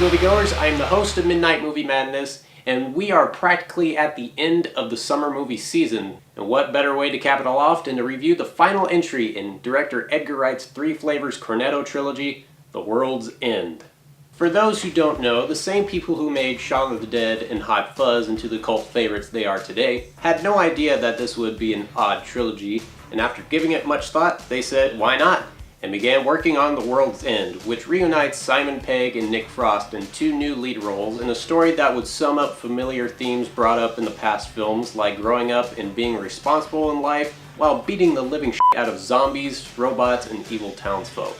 moviegoers, I am the host of Midnight Movie Madness, and we are practically at the end of the summer movie season. And what better way to cap it all off than to review the final entry in director Edgar Wright's Three Flavors Cornetto trilogy, The World's End. For those who don't know, the same people who made Shaun of the Dead and Hot Fuzz into the cult favorites they are today had no idea that this would be an odd trilogy, and after giving it much thought, they said, why not? And began working on The World's End, which reunites Simon Pegg and Nick Frost in two new lead roles in a story that would sum up familiar themes brought up in the past films, like growing up and being responsible in life while beating the living shit out of zombies, robots, and evil townsfolk.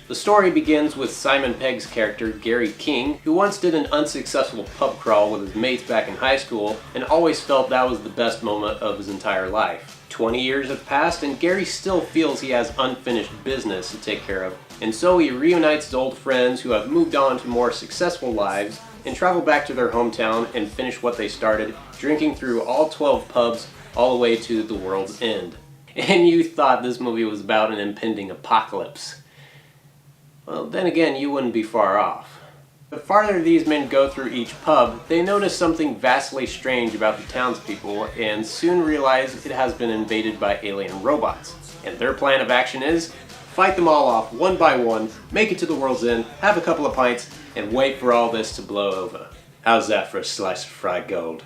The story begins with Simon Pegg's character, Gary King, who once did an unsuccessful pub crawl with his mates back in high school and always felt that was the best moment of his entire life. 20 years have passed and Gary still feels he has unfinished business to take care of, and so he reunites his old friends who have moved on to more successful lives and travel back to their hometown and finish what they started, drinking through all 12 pubs all the way to The World's End. And you thought this movie was about an impending apocalypse. Well, then again, you wouldn't be far off. The farther these men go through each pub, they notice something vastly strange about the townspeople and soon realize it has been invaded by alien robots. And their plan of action is, fight them all off one by one, make it to the world's end, have a couple of pints, and wait for all this to blow over. How's that for a slice of fried gold?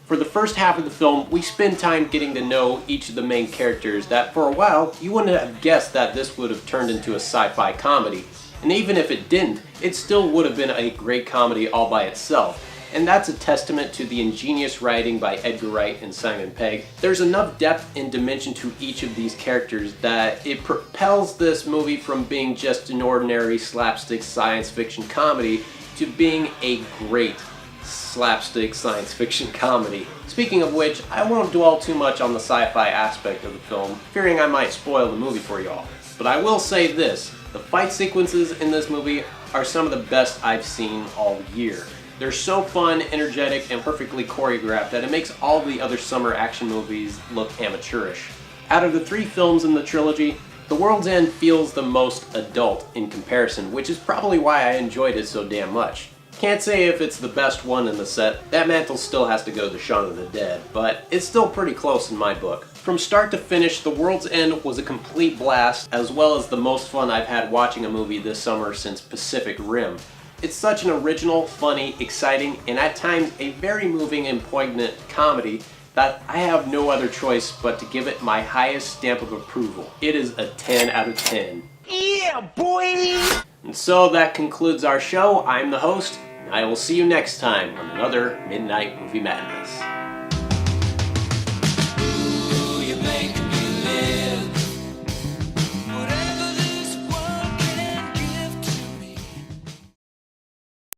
For the first half of the film, we spend time getting to know each of the main characters that for a while, you wouldn't have guessed that this would have turned into a sci-fi comedy. And even if it didn't, it still would have been a great comedy all by itself. And that's a testament to the ingenious writing by Edgar Wright and Simon Pegg. There's enough depth and dimension to each of these characters that it propels this movie from being just an ordinary slapstick science fiction comedy to being a great slapstick science fiction comedy. Speaking of which, I won't dwell too much on the sci-fi aspect of the film, fearing I might spoil the movie for y'all. But I will say this, the fight sequences in this movie are some of the best I've seen all year. They're so fun, energetic, and perfectly choreographed that it makes all the other summer action movies look amateurish. Out of the three films in the trilogy, The World's End feels the most adult in comparison, which is probably why I enjoyed it so damn much. Can't say if it's the best one in the set, that mantle still has to go to Shaun of the Dead, but it's still pretty close in my book. From start to finish, The World's End was a complete blast, as well as the most fun I've had watching a movie this summer since Pacific Rim. It's such an original, funny, exciting, and at times a very moving and poignant comedy that I have no other choice but to give it my highest stamp of approval. It is a 10 out of 10. Yeah, boy! And so that concludes our show. I'm the host. I will see you next time on another Midnight Movie Madness.